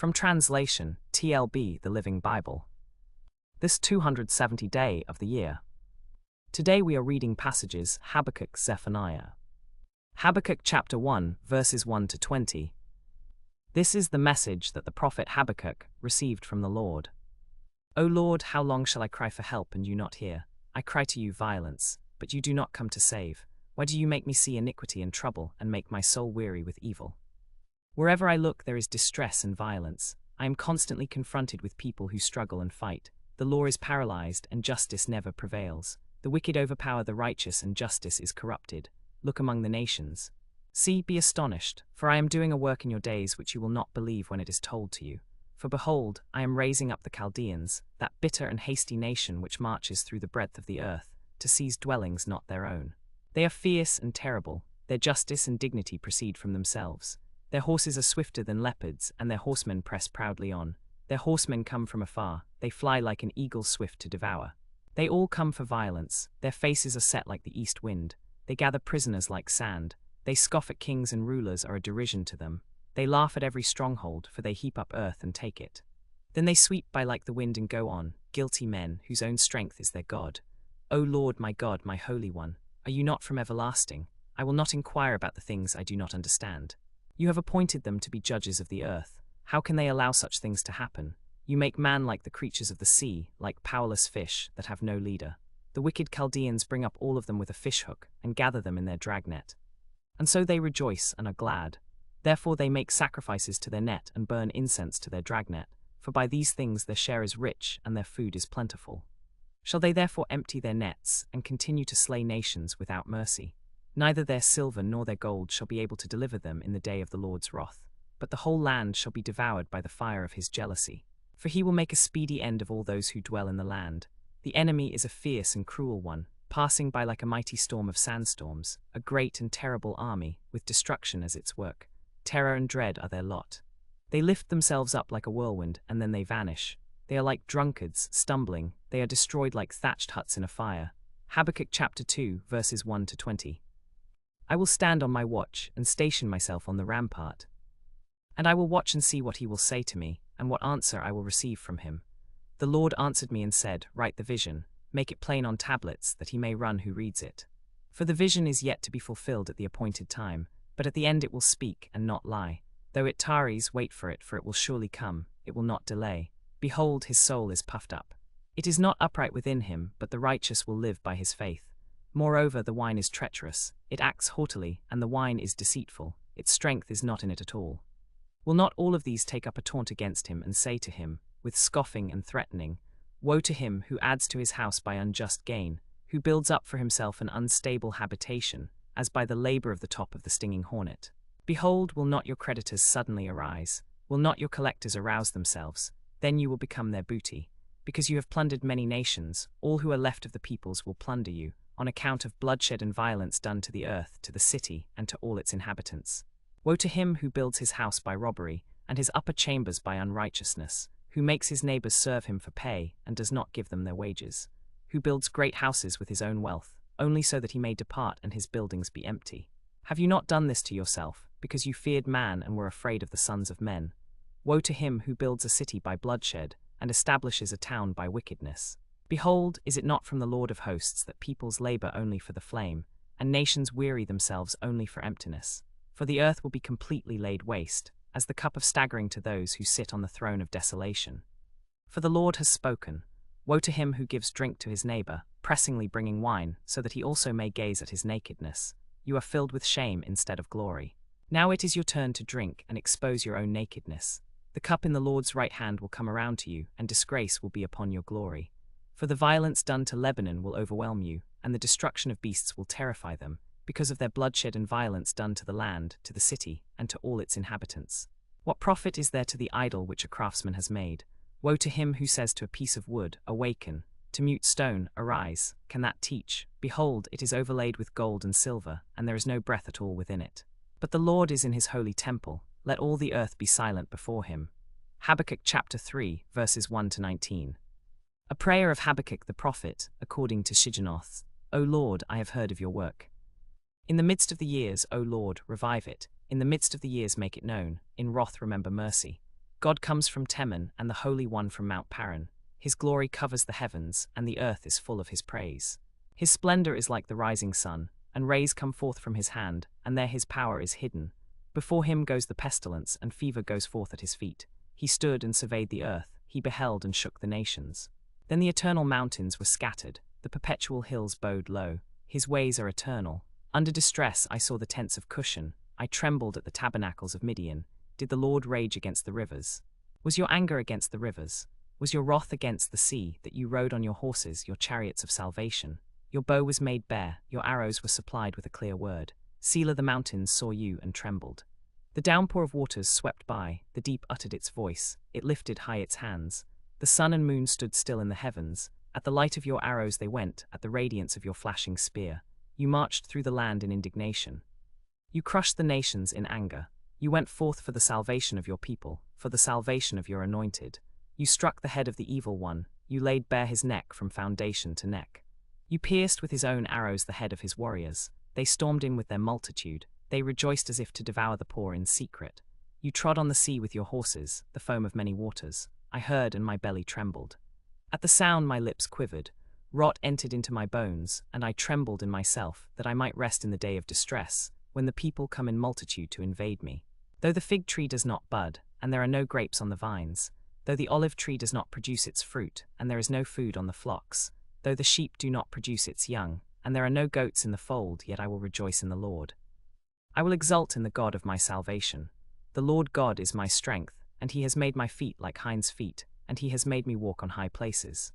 From translation, TLB, the Living Bible. This 270th day of the year. Today we are reading passages Habakkuk, Zephaniah. Habakkuk chapter 1, verses 1 to 20. This is the message that the prophet Habakkuk received from the Lord. O Lord, how long shall I cry for help and you not hear? I cry to you violence, but you do not come to save. Why do you make me see iniquity and trouble, and make my soul weary with evil? Wherever I look there is distress and violence. I am constantly confronted with people who struggle and fight. The law is paralyzed and justice never prevails. The wicked overpower the righteous and justice is corrupted. Look among the nations. See, be astonished, for I am doing a work in your days which you will not believe when it is told to you. For behold, I am raising up the Chaldeans, that bitter and hasty nation which marches through the breadth of the earth, to seize dwellings not their own. They are fierce and terrible, their justice and dignity proceed from themselves. Their horses are swifter than leopards, and their horsemen press proudly on. Their horsemen come from afar, they fly like an eagle swift to devour. They all come for violence, their faces are set like the east wind. They gather prisoners like sand. They scoff at kings and rulers are a derision to them. They laugh at every stronghold, for they heap up earth and take it. Then they sweep by like the wind and go on, guilty men, whose own strength is their God. O Lord, my God, my Holy One, are you not from everlasting? I will not inquire about the things I do not understand. You have appointed them to be judges of the earth. How can they allow such things to happen? You make man like the creatures of the sea, like powerless fish that have no leader. The wicked Chaldeans bring up all of them with a fishhook, and gather them in their dragnet. And so they rejoice and are glad. Therefore they make sacrifices to their net and burn incense to their dragnet, for by these things their share is rich and their food is plentiful. Shall they therefore empty their nets, and continue to slay nations without mercy? Neither their silver nor their gold shall be able to deliver them in the day of the Lord's wrath, but the whole land shall be devoured by the fire of his jealousy. For he will make a speedy end of all those who dwell in the land. The enemy is a fierce and cruel one, passing by like a mighty storm of sandstorms, a great and terrible army, with destruction as its work. Terror and dread are their lot. They lift themselves up like a whirlwind, and then they vanish. They are like drunkards, stumbling, they are destroyed like thatched huts in a fire. Habakkuk chapter 2, verses 1 to 20. I will stand on my watch, and station myself on the rampart. And I will watch and see what he will say to me, and what answer I will receive from him. The Lord answered me and said, Write the vision, make it plain on tablets, that he may run who reads it. For the vision is yet to be fulfilled at the appointed time, but at the end it will speak and not lie. Though it tarries, wait for it will surely come, it will not delay. Behold, his soul is puffed up. It is not upright within him, but the righteous will live by his faith. Moreover, the wine is treacherous, it acts haughtily, and the wine is deceitful, its strength is not in it at all. Will not all of these take up a taunt against him and say to him, with scoffing and threatening, Woe to him who adds to his house by unjust gain, who builds up for himself an unstable habitation, as by the labor of the top of the stinging hornet. Behold, will not your creditors suddenly arise? Will not your collectors arouse themselves? Then you will become their booty. Because you have plundered many nations, all who are left of the peoples will plunder you, on account of bloodshed and violence done to the earth, to the city, and to all its inhabitants. Woe to him who builds his house by robbery, and his upper chambers by unrighteousness, who makes his neighbors serve him for pay, and does not give them their wages, who builds great houses with his own wealth, only so that he may depart and his buildings be empty. Have you not done this to yourself, because you feared man and were afraid of the sons of men? Woe to him who builds a city by bloodshed, and establishes a town by wickedness. Behold, is it not from the Lord of hosts that peoples labor only for the flame, and nations weary themselves only for emptiness? For the earth will be completely laid waste, as the cup of staggering to those who sit on the throne of desolation. For the Lord has spoken. Woe to him who gives drink to his neighbor, pressingly bringing wine, so that he also may gaze at his nakedness. You are filled with shame instead of glory. Now it is your turn to drink and expose your own nakedness. The cup in the Lord's right hand will come around to you, and disgrace will be upon your glory. For the violence done to Lebanon will overwhelm you, and the destruction of beasts will terrify them, because of their bloodshed and violence done to the land, to the city, and to all its inhabitants. What profit is there to the idol which a craftsman has made? Woe to him who says to a piece of wood, Awaken, to mute stone, Arise. Can that teach? Behold, it is overlaid with gold and silver, and there is no breath at all within it. But the Lord is in his holy temple, let all the earth be silent before him. Habakkuk chapter 3, verses 1 to 19. A prayer of Habakkuk the prophet, according to Shigionoth. O Lord, I have heard of your work. In the midst of the years, O Lord, revive it. In the midst of the years make it known. In wrath remember mercy. God comes from Teman and the Holy One from Mount Paran. His glory covers the heavens, and the earth is full of his praise. His splendor is like the rising sun, and rays come forth from his hand, and there his power is hidden. Before him goes the pestilence, and fever goes forth at his feet. He stood and surveyed the earth, he beheld and shook the nations. Then the eternal mountains were scattered, the perpetual hills bowed low. His ways are eternal. Under distress I saw the tents of Cushan, I trembled at the tabernacles of Midian. Did the Lord rage against the rivers? Was your anger against the rivers? Was your wrath against the sea, that you rode on your horses, your chariots of salvation? Your bow was made bare, your arrows were supplied with a clear word. Selah, the mountains saw you and trembled. The downpour of waters swept by, the deep uttered its voice, it lifted high its hands. The sun and moon stood still in the heavens. At the light of your arrows they went, at the radiance of your flashing spear. You marched through the land in indignation. You crushed the nations in anger. You went forth for the salvation of your people, for the salvation of your anointed. You struck the head of the evil one, you laid bare his neck from foundation to neck. You pierced with his own arrows the head of his warriors. They stormed in with their multitude, they rejoiced as if to devour the poor in secret. You trod on the sea with your horses, the foam of many waters. I heard and my belly trembled. At the sound my lips quivered, rot entered into my bones, and I trembled in myself, that I might rest in the day of distress, when the people come in multitude to invade me. Though the fig tree does not bud, and there are no grapes on the vines, though the olive tree does not produce its fruit, and there is no food on the flocks, though the sheep do not produce its young, and there are no goats in the fold, yet I will rejoice in the Lord. I will exult in the God of my salvation. The Lord God is my strength, and he has made my feet like hinds' feet, and he has made me walk on high places.